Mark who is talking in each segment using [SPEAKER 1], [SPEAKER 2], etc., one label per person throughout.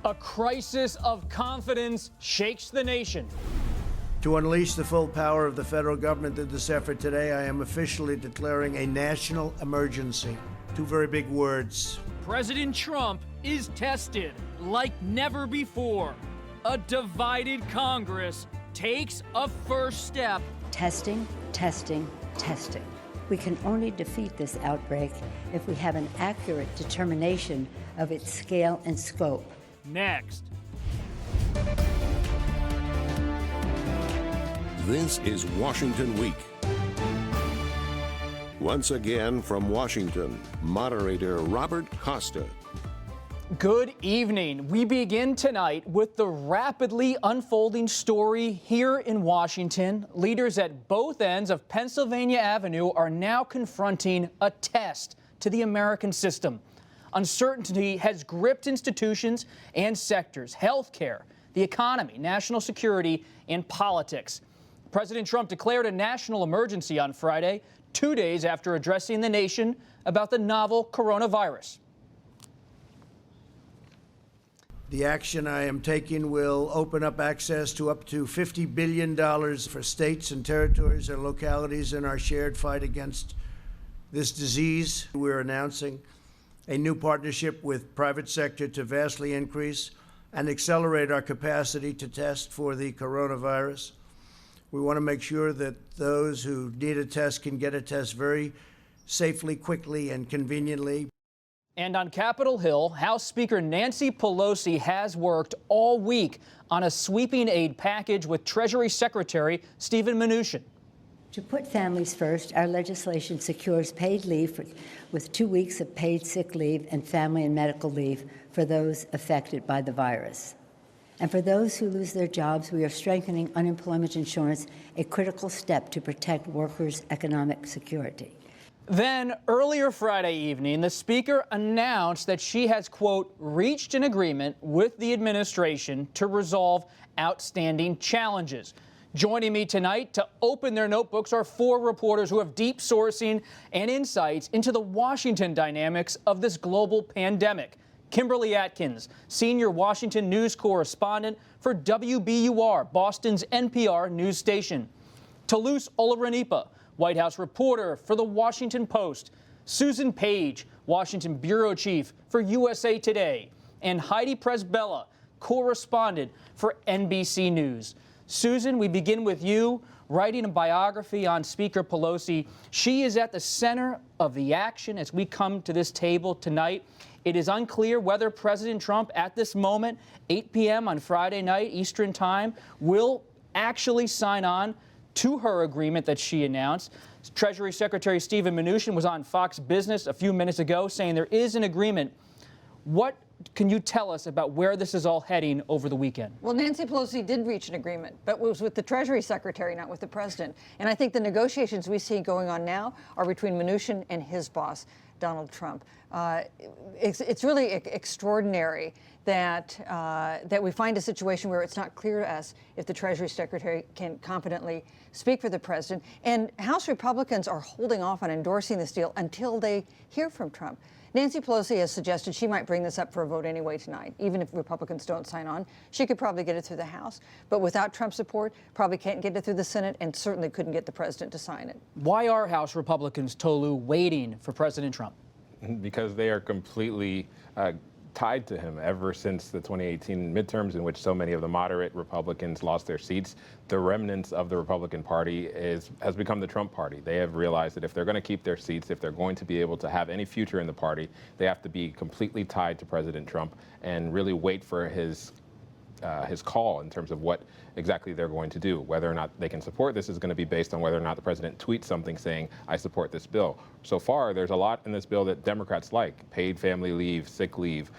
[SPEAKER 1] A crisis of confidence shakes the nation.
[SPEAKER 2] To unleash the full power of the federal government in this effort today, I am officially declaring a national emergency. Two very big words.
[SPEAKER 1] President Trump is tested like never before. A divided Congress takes a first step.
[SPEAKER 3] Testing, testing, testing. We can only defeat this outbreak if we have an accurate determination of its scale and scope.
[SPEAKER 1] Next.
[SPEAKER 4] This is Washington Week. Once again from Washington, moderator Robert Costa.
[SPEAKER 1] Good evening. We begin tonight with the rapidly unfolding story here in Washington. Leaders at both ends of Pennsylvania Avenue are now confronting a test to the American system. Uncertainty has gripped institutions and sectors: healthcare, the economy, national security, and politics. President Trump declared a national emergency on Friday, 2 days after addressing the nation about the novel coronavirus.
[SPEAKER 2] The action I am taking will open up access to up to $50 billion for states and territories and localities in our shared fight against this disease. We're announcing a new partnership with private sector to vastly increase and accelerate our capacity to test for the coronavirus. We want to make sure that those who need a test can get a test very safely, quickly, and conveniently.
[SPEAKER 1] And on Capitol Hill, House Speaker Nancy Pelosi has worked all week on a sweeping aid package with Treasury Secretary Steven Mnuchin.
[SPEAKER 3] To put families first, our legislation secures paid leave with 2 weeks of paid sick leave and family and medical leave for those affected by the virus. And for those who lose their jobs, we are strengthening unemployment insurance, a critical step to protect workers' economic security.
[SPEAKER 1] Then, earlier Friday evening, the Speaker announced that she has, quote, reached an agreement with the administration to resolve outstanding challenges. Joining me tonight to open their notebooks are 4 reporters who have deep sourcing and insights into the Washington dynamics of this global pandemic. Kimberly Atkins, senior Washington news correspondent for WBUR, Boston's NPR news station. Toulouse Olorunipa, White House reporter for The Washington Post. Susan Page, Washington bureau chief for USA Today. And Heidi Presbella, correspondent for NBC News. Susan, we begin with you. Writing a biography on Speaker Pelosi, she is at the center of the action as we come to this table tonight. It is unclear whether President Trump, at this moment, 8 p.m. on Friday night Eastern Time, will actually sign on to her agreement that she announced. Treasury Secretary Steven Mnuchin was on Fox Business a few minutes ago saying there is an agreement. What can you tell us about where this is all heading over the weekend?
[SPEAKER 5] Well, Nancy Pelosi did reach an agreement, but it was with the Treasury Secretary, not with the president. And I think the negotiations we see going on now are between Mnuchin and his boss, Donald Trump. It's really extraordinary that we find a situation where it's not clear to us if the Treasury Secretary can competently speak for the president. And House Republicans are holding off on endorsing this deal until they hear from Trump. Nancy Pelosi has suggested she might bring this up for a vote anyway tonight. Even if Republicans don't sign on, she could probably get it through the House. But without Trump support, probably can't get it through the Senate and certainly couldn't get the president to sign it.
[SPEAKER 1] Why are House Republicans, Tolu, waiting for President Trump?
[SPEAKER 6] Because they are completely tied to him ever since the 2018 midterms, in which so many of the moderate Republicans lost their seats. The remnants of the Republican Party has become the Trump Party. They have realized that if they're going to keep their seats, if they're going to be able to have any future in the party, they have to be completely tied to President Trump and really wait for his call in terms of what exactly they're going to do. Whether or not they can support this is going to be based on whether or not the president tweets something saying, I support this bill. So far, there's a lot in this bill that Democrats like: paid family leave, sick leave,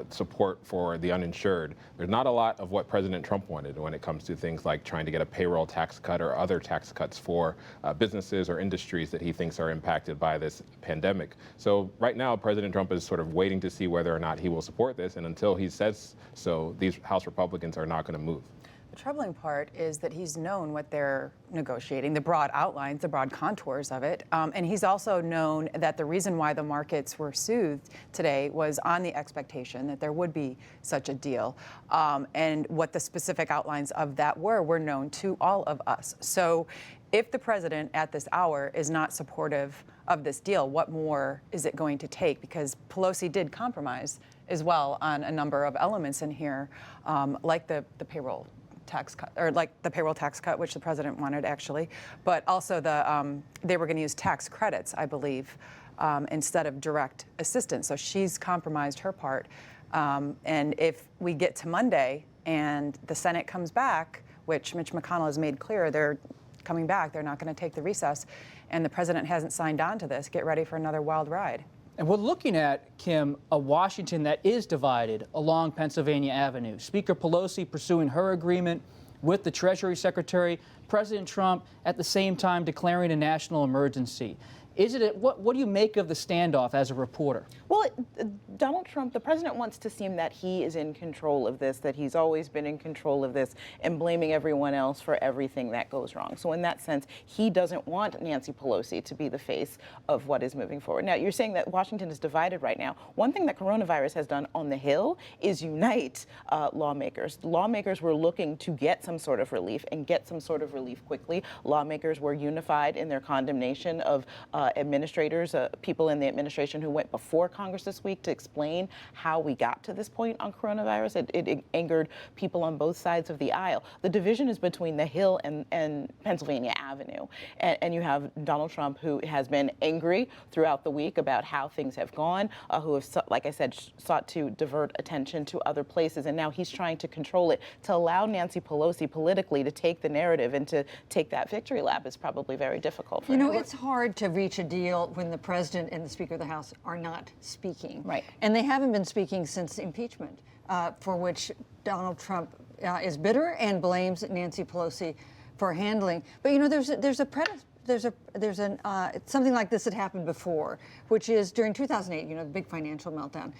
[SPEAKER 6] support for the uninsured. There's not a lot of what President Trump wanted when it comes to things like trying to get a payroll tax cut or other tax cuts for businesses or industries that he thinks are impacted by this pandemic. So right now, President Trump is sort of waiting to see whether or not he will support this. And until he says so, these House Republicans are not going to move.
[SPEAKER 1] The
[SPEAKER 7] troubling part is that he's known what they're negotiating, the broad outlines, the broad contours of it. And he's also known that the reason why the markets were soothed today was on the expectation that there would be such a deal. And what the specific outlines of that were known to all of us. So if the president at this hour is not supportive of this deal, what more is it going to take? Because Pelosi did compromise as well on a number of elements in here, like the payroll tax cut, or like the payroll tax cut, which the president wanted actually, but also they were going to use tax credits, I believe, instead of direct assistance. So she's compromised her part. And if we get to Monday and the Senate comes back, which Mitch McConnell has made clear they're coming back, they're not going to take the recess, and the president hasn't signed on to this, get ready for another wild ride.
[SPEAKER 1] And we're looking at, Kim, a Washington that is divided along Pennsylvania Avenue. Speaker Pelosi pursuing her agreement with the Treasury Secretary, President Trump at the same time declaring a national emergency. What do you make of the standoff as a reporter?
[SPEAKER 8] Well, Donald Trump, the president, wants to seem that he is in control of this, that he's always been in control of this, and blaming everyone else for everything that goes wrong. So in that sense, he doesn't want Nancy Pelosi to be the face of what is moving forward. Now, you're saying that Washington is divided right now. One thing that coronavirus has done on the Hill is unite lawmakers. Lawmakers were looking to get some sort of relief and get some sort of relief quickly. Lawmakers were unified in their condemnation of administrators, people in the administration who went before Congress this week to explain how we got to this point on coronavirus. It angered people on both sides of the aisle. The division is between the Hill and Pennsylvania Avenue. And you have Donald Trump, who has been angry throughout the week about how things have gone, who have, like I said, sought to divert attention to other places. And now he's trying to control it. To allow Nancy Pelosi politically to take the narrative and to take that victory lap is probably very difficult for him.
[SPEAKER 5] You know, it's hard to reach a deal when the president and the Speaker of the House are not speaking.
[SPEAKER 8] Right.
[SPEAKER 5] And they haven't been speaking since impeachment, for which Donald Trump is bitter and blames Nancy Pelosi for handling. But you know, there's something like this that happened before, which is during 2008, you know, the big financial meltdown.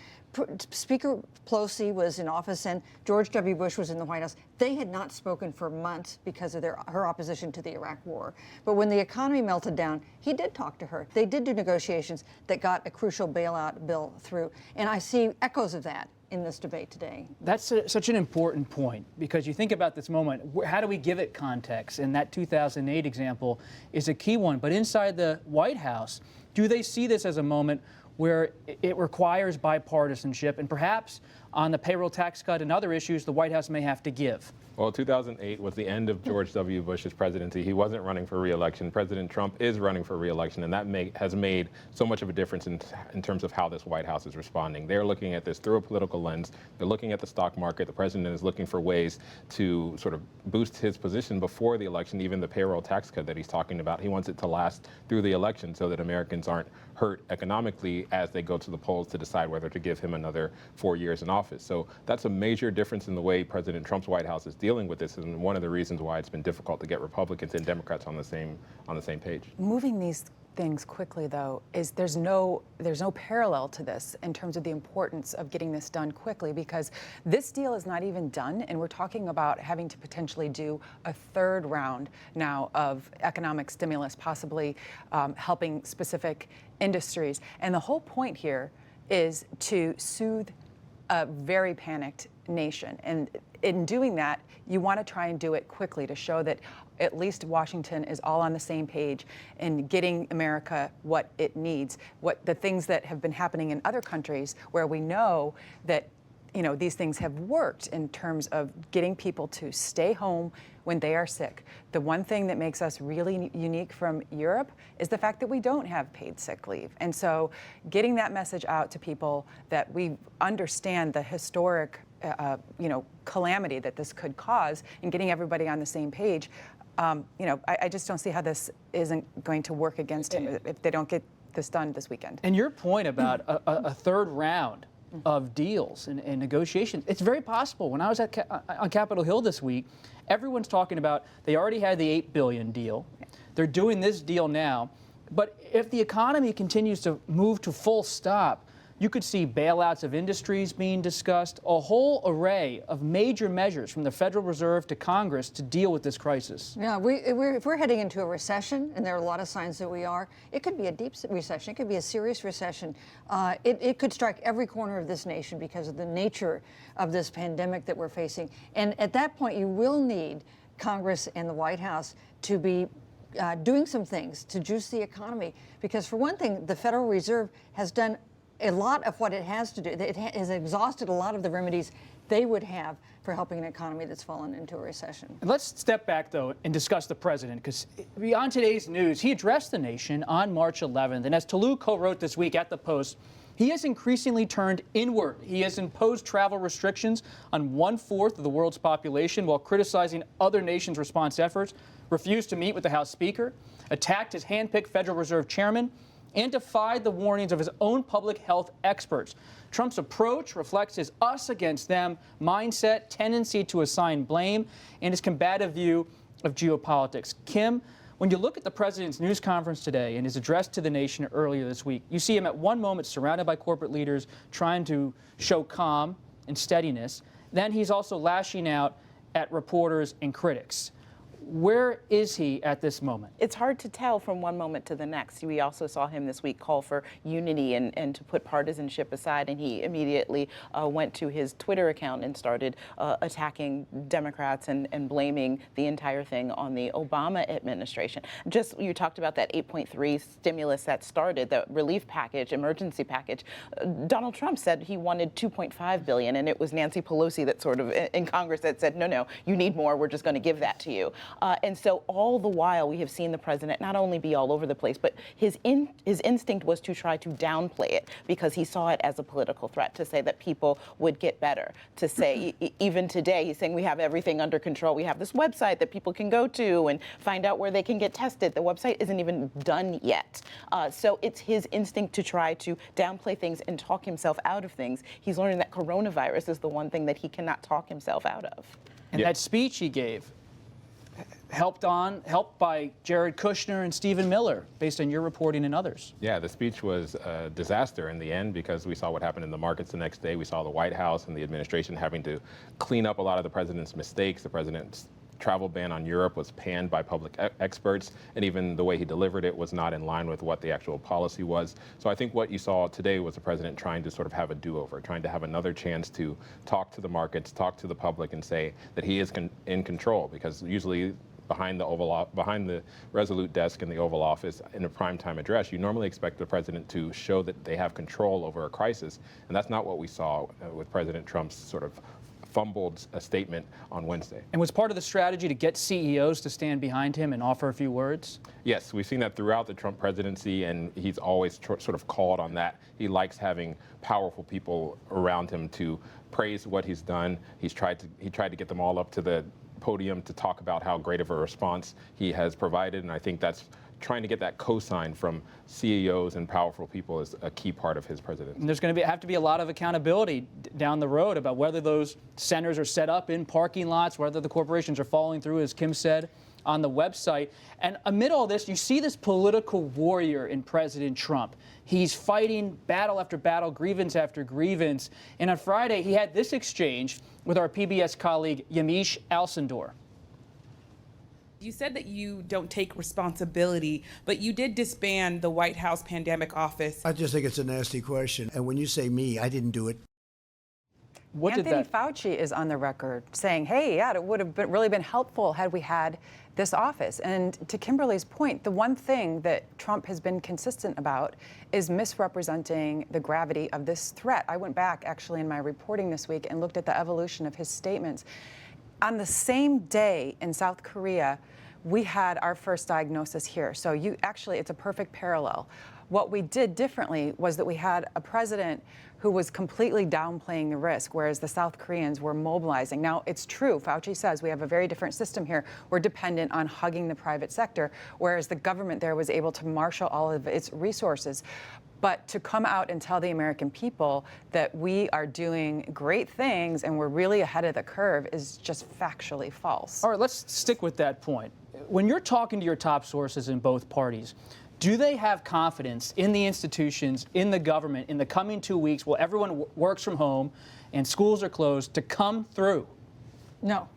[SPEAKER 5] Speaker Pelosi was in office and George W. Bush was in the White House. They had not spoken for months because of her opposition to the Iraq War. But when the economy melted down, he did talk to her. They did do negotiations that got a crucial bailout bill through. And I see echoes of that in this debate today.
[SPEAKER 1] That's such an important point, because you think about this moment, how do we give it context? And that 2008 example is a key one. But inside the White House, do they see this as a moment where it requires bipartisanship, and perhaps on the payroll tax cut and other issues, the White House may have to give?
[SPEAKER 6] Well, 2008 was the end of George W. Bush's presidency. He wasn't running for re-election. President Trump is running for re-election, and that has made so much of a difference in terms of how this White House is responding. They're looking at this through a political lens. They're looking at the stock market. The president is looking for ways to sort of boost his position before the election, even the payroll tax cut that he's talking about. He wants it to last through the election so that Americans aren't hurt economically as they go to the polls to decide whether to give him another 4 years in office. So that's a major difference in the way President Trump's White House is dealing with this, and one of the reasons why it's been difficult to get Republicans and Democrats on the same page.
[SPEAKER 7] Moving these things quickly, though, is there's no parallel to this in terms of the importance of getting this done quickly, because this deal is not even done, and we're talking about having to potentially do a third round now of economic stimulus, possibly helping specific industries. And the whole point here is to soothe a very panicked nation. And in doing that, you want to try and do it quickly to show that at least Washington is all on the same page in getting America what it needs. What the things that have been happening in other countries where we know that, you know, these things have worked in terms of getting people to stay home when they are sick. The one thing that makes us really unique from Europe is the fact that we don't have paid sick leave. And so getting that message out to people that we understand the historic calamity that this could cause, and getting everybody on the same page, I just don't see how this isn't going to work against him if they don't get this done this weekend.
[SPEAKER 1] And your point about a third round of deals and negotiations, it's very possible. When I was on Capitol Hill this week, everyone's talking about they already had the $8 billion deal. They're doing this deal now. But if the economy continues to move to full stop, You could see bailouts of industries being discussed, a whole array of major measures from the Federal Reserve to Congress to deal with this crisis.
[SPEAKER 5] Yeah, if we're heading into a recession, and there are a lot of signs that we are, it could be a deep recession. It could be a serious recession. It could strike every corner of this nation because of the nature of this pandemic that we're facing. And at that point, you will need Congress and the White House to be doing some things to juice the economy. Because for one thing, the Federal Reserve has done a lot of what it has to do. It has exhausted a lot of the remedies they would have for helping an economy that's fallen into a recession.
[SPEAKER 1] And let's step back, though, and discuss the president, because beyond today's news, he addressed the nation on March 11th. And as Toulouse co-wrote this week at the Post, he has increasingly turned inward. He has imposed travel restrictions on 1/4 of the world's population while criticizing other nations' response efforts, refused to meet with the House Speaker, attacked his hand-picked Federal Reserve chairman, and defied the warnings of his own public health experts. Trump's approach reflects his us against them mindset, tendency to assign blame, and his combative view of geopolitics. Kim, when you look at the president's news conference today and his address to the nation earlier this week, you see him at one moment surrounded by corporate leaders trying to show calm and steadiness. Then he's also lashing out at reporters and critics. Where is he at this moment?
[SPEAKER 8] It's hard to tell from one moment to the next. We also saw him this week call for unity and to put partisanship aside, and he immediately went to his Twitter account and started attacking Democrats and blaming the entire thing on the Obama administration. Just, you talked about that 8.3 stimulus that started, the relief package, emergency package. Donald Trump said he wanted 2.5 billion, and it was Nancy Pelosi that sort of in Congress that said, no, you need more, we're just going to give that to you. And so all the while we have seen the president not only be all over the place, but his instinct was to try to downplay it because he saw it as a political threat, to say that people would get better, to say even today he's saying we have everything under control. We have this website that people can go to and find out where they can get tested. The website isn't even done yet. So it's his instinct to try to downplay things and talk himself out of things. He's learning that coronavirus is the one thing that he cannot talk himself out of.
[SPEAKER 1] And that speech he gave, helped by Jared Kushner and Stephen Miller, based on your reporting and others.
[SPEAKER 6] Yeah, the speech was a disaster in the end because we saw what happened in the markets the next day. We saw the White House and the administration having to clean up a lot of the president's mistakes. The president's travel ban on Europe was panned by public experts, and even the way he delivered it was not in line with what the actual policy was. So I think what you saw today was the president trying to sort of have a do-over, trying to have another chance to talk to the markets, talk to the public, and say that he is in control, because usually behind the Resolute desk in the Oval Office in a primetime address, you normally expect the president to show that they have control over a crisis, and that's not what we saw with President Trump's sort of fumbled a statement on Wednesday.
[SPEAKER 1] And was part of the strategy to get CEOs to stand behind him and offer a few words?
[SPEAKER 6] Yes, we've seen that throughout the Trump presidency, and he's always sort of called on that. He likes having powerful people around him to praise what he's done. He tried to get them all up to the podium to talk about how great of a response he has provided, and I think that's trying to get that cosign from CEOs and powerful people is a key part of his presidency.
[SPEAKER 1] And there's going to have to be a lot of accountability down the road about whether those centers are set up in parking lots, whether the corporations are following through, as Kim said, on the website. And amid all this, you see this political warrior in President Trump. He's fighting battle after battle, grievance after grievance. And on Friday, he had this exchange with our PBS colleague, Yamiche Alcindor.
[SPEAKER 9] You said that you don't take responsibility, but you did disband the White House Pandemic Office.
[SPEAKER 2] I just think it's a nasty question. And when you say me, I didn't do it.
[SPEAKER 7] Anthony Fauci is on the record saying, hey, yeah, it would have really been helpful had we had this office. And to Kimberly's point, the one thing that Trump has been consistent about is misrepresenting the gravity of this threat. I went back actually in my reporting this week and looked at the evolution of his statements. On the same day in South Korea, we had our first diagnosis here. So it's a perfect parallel. What we did differently was that we had a president who was completely downplaying the risk, whereas the South Koreans were mobilizing. Now, it's true, Fauci says we have a very different system here. We're dependent on hugging the private sector, whereas the government there was able to marshal all of its resources. But to come out and tell the American people that we are doing great things and we're really ahead of the curve is just factually false.
[SPEAKER 1] All right, let's stick with that point. When you're talking to your top sources in both parties, Do they have confidence in the institutions, in the government, in the coming 2 weeks while everyone works from home and schools are closed to come through?
[SPEAKER 5] No.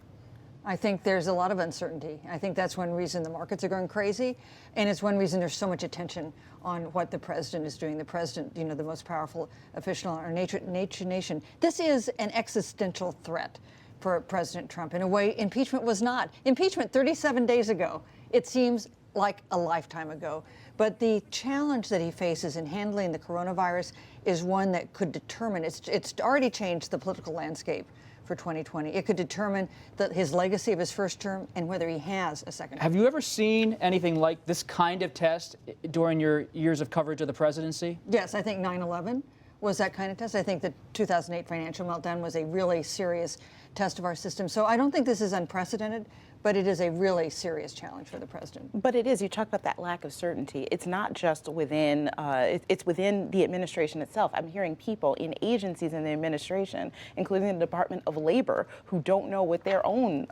[SPEAKER 5] I think there's a lot of uncertainty. I think that's one reason the markets are going crazy, and it's one reason there's so much attention on what the president is doing. The president, you know, the most powerful official in our nation. This is an existential threat for President Trump. In a way, impeachment was not. Impeachment 37 days ago. It seems like a lifetime ago. But the challenge that he faces in handling the coronavirus is one that could determine, it's already changed the political landscape for 2020. It could determine his legacy of his first term and whether he has a second term.
[SPEAKER 1] Have you ever seen anything like this kind of test during your years of coverage of the presidency?
[SPEAKER 5] Yes, I think 9/11 was that kind of test. I think the 2008 financial meltdown was a really serious test of our system. So I don't think this is unprecedented, but it is a really serious challenge for the president.
[SPEAKER 8] But it is. You talk about that lack of certainty. It's not just within, it's within the administration itself. I'm hearing people in agencies in the administration, including the Department of Labor, who don't know what their own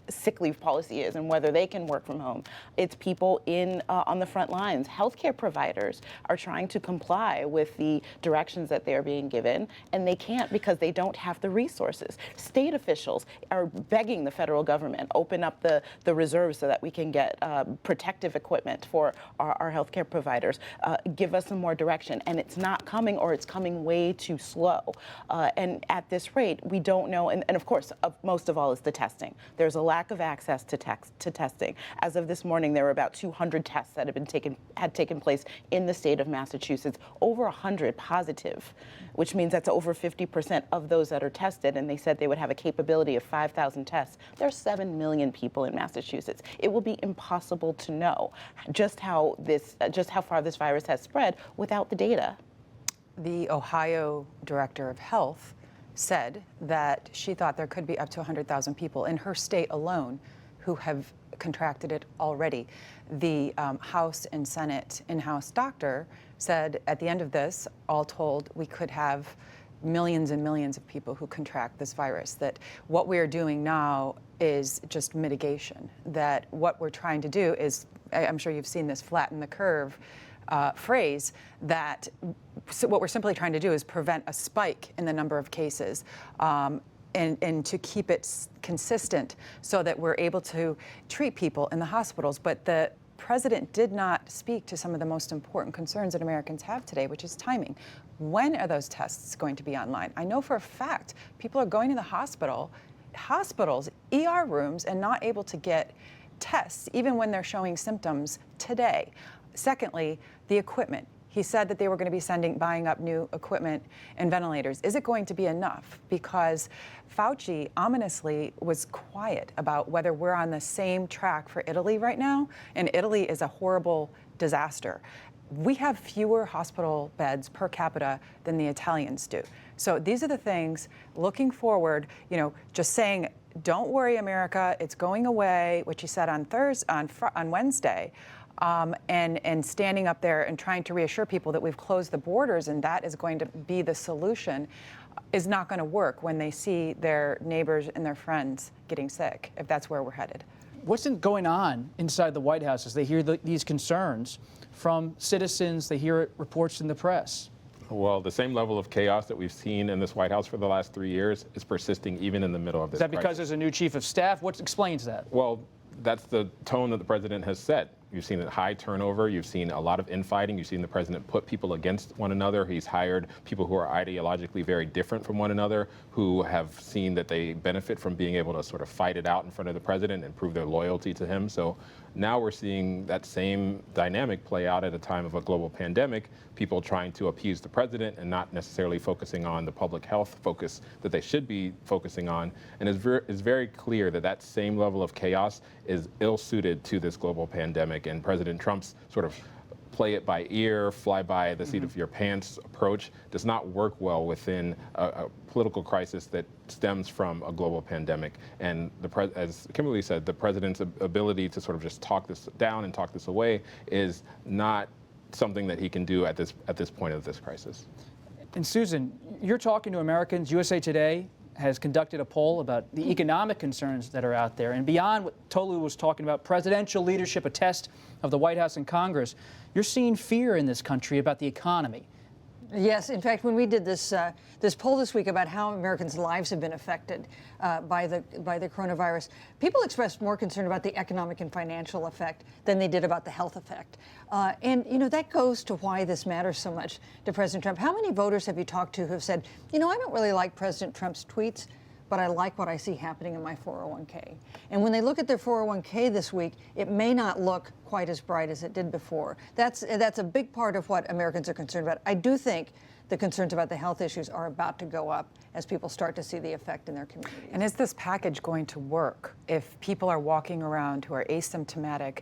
[SPEAKER 8] sick leave policy is and whether they can work from home. It's people on the front lines. Healthcare providers are trying to comply with the directions that they're being given, and they can't because they don't have the resources. State officials are begging the federal government, open up the reserves so that we can get protective equipment for our healthcare providers, give us some more direction. And it's not coming, or it's coming way too slow. And at this rate, we don't know. And of course, most of all is the testing. There's a lack of access to testing. As of this morning, there were about 200 tests that had taken place in the state of Massachusetts, over 100 positive, which means that's over 50% of those that are tested. And they said they would have a capability of 5,000 tests. There's 7 million people in Massachusetts. It will be impossible to know just how far this virus has spread without the data.
[SPEAKER 7] The Ohio Director of Health said that she thought there could be up to 100,000 people in her state alone who have contracted it already. The House and Senate in-house doctor said at the end of this, all told, we could have millions and millions of people who contract this virus, that what we are doing now is just mitigation, that what we're trying to do is, I'm sure you've seen this flatten the curve phrase, that what we're simply trying to do is prevent a spike in the number of cases and to keep it consistent so that we're able to treat people in the hospitals. But the president did not speak to some of the most important concerns that Americans have today, which is timing. When are those tests going to be online? I know for a fact people are going to the hospitals, ER rooms, and not able to get tests, even when they're showing symptoms today. Secondly, the equipment. He said that they were going to be buying up new equipment and ventilators. Is it going to be enough? Because Fauci ominously was quiet about whether we're on the same track for Italy right now, and Italy is a horrible disaster. We have fewer hospital beds per capita than the Italians do. So these are the things, looking forward, just saying, don't worry, America, it's going away, which he said on Wednesday. And standing up there and trying to reassure people that we've closed the borders and that is going to be the solution is not going to work when they see their neighbors and their friends getting sick, if that's where we're headed.
[SPEAKER 1] What's going on inside the White House as they hear these concerns from citizens, they hear reports in the press?
[SPEAKER 6] Well, the same level of chaos that we've seen in this White House for the last 3 years is persisting even in the middle of this crisis.
[SPEAKER 1] Is that because there's a new chief of staff? What explains that?
[SPEAKER 6] Well, that's the tone that the president has set. You've seen a high turnover. You've seen a lot of infighting. You've seen the president put people against one another. He's hired people who are ideologically very different from one another, who have seen that they benefit from being able to sort of fight it out in front of the president and prove their loyalty to him. So now we're seeing that same dynamic play out at a time of a global pandemic, people trying to appease the president and not necessarily focusing on the public health focus that they should be focusing on. And it's very clear that that same level of chaos is ill-suited to this global pandemic. And President Trump's sort of play it by ear, fly by the seat of your pants approach does not work well within a political crisis that stems from a global pandemic. And as Kimberly said, the president's ability to sort of just talk this down and talk this away is not something that he can do at this point of this crisis.
[SPEAKER 1] And Susan, you're talking to Americans, USA Today has conducted a poll about the economic concerns that are out there. And beyond what Tolu was talking about, presidential leadership, a test of the White House and Congress, you're seeing fear in this country about the economy.
[SPEAKER 5] Yes, in fact, when we did this this poll this week about how Americans' lives have been affected by the coronavirus, people expressed more concern about the economic and financial effect than they did about the health effect. And you know, that goes to why this matters so much to President Trump. How many voters have you talked to who have said, you know, I don't really like President Trump's tweets, but I like what I see happening in my 401k. And when they look at their 401k this week, it may not look quite as bright as it did before. That's a big part of what Americans are concerned about. I do think the concerns about the health issues are about to go up as people start to see the effect in their communities.
[SPEAKER 7] And is this package going to work if people are walking around who are asymptomatic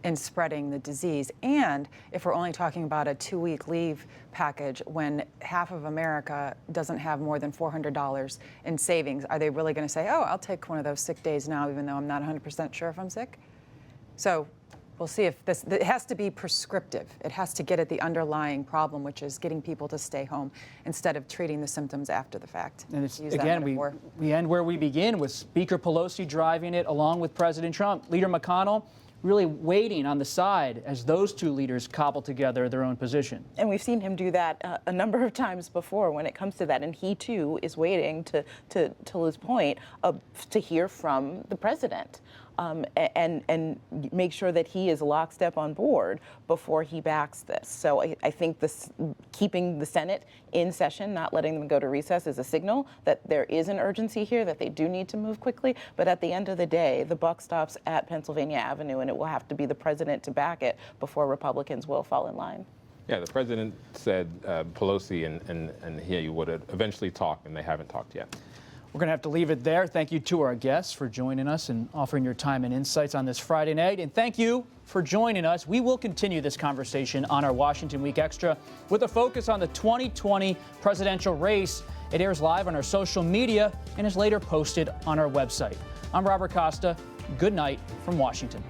[SPEAKER 7] and spreading the disease? And if we're only talking about a 2-week leave package when half of America doesn't have more than $400 in savings, are they really going to say, oh, I'll take one of those sick days now, even though I'm not 100% sure if I'm sick? So we'll see if this, it has to be prescriptive. It has to get at the underlying problem, which is getting people to stay home instead of treating the symptoms after the fact.
[SPEAKER 1] And it's, again, we end where we begin, with Speaker Pelosi driving it along with President Trump. Leader McConnell really waiting on the side as those two leaders cobble together their own position.
[SPEAKER 8] And we've seen him do that a number of times before when it comes to that. And he, too, is waiting, to his point, to hear from the president. And make sure that he is lockstep on board before he backs this. So I think this, keeping the Senate in session, not letting them go to recess, is a signal that there is an urgency here, that they do need to move quickly. But at the end of the day, the buck stops at Pennsylvania Avenue, and it will have to be the president to back it before Republicans will fall in line.
[SPEAKER 6] Yeah, the president said Pelosi and he would eventually talk, and they haven't talked yet.
[SPEAKER 1] We're going to have to leave it there. Thank you to our guests for joining us and offering your time and insights on this Friday night. And thank you for joining us. We will continue this conversation on our Washington Week Extra with a focus on the 2020 presidential race. It airs live on our social media and is later posted on our website. I'm Robert Costa. Good night from Washington.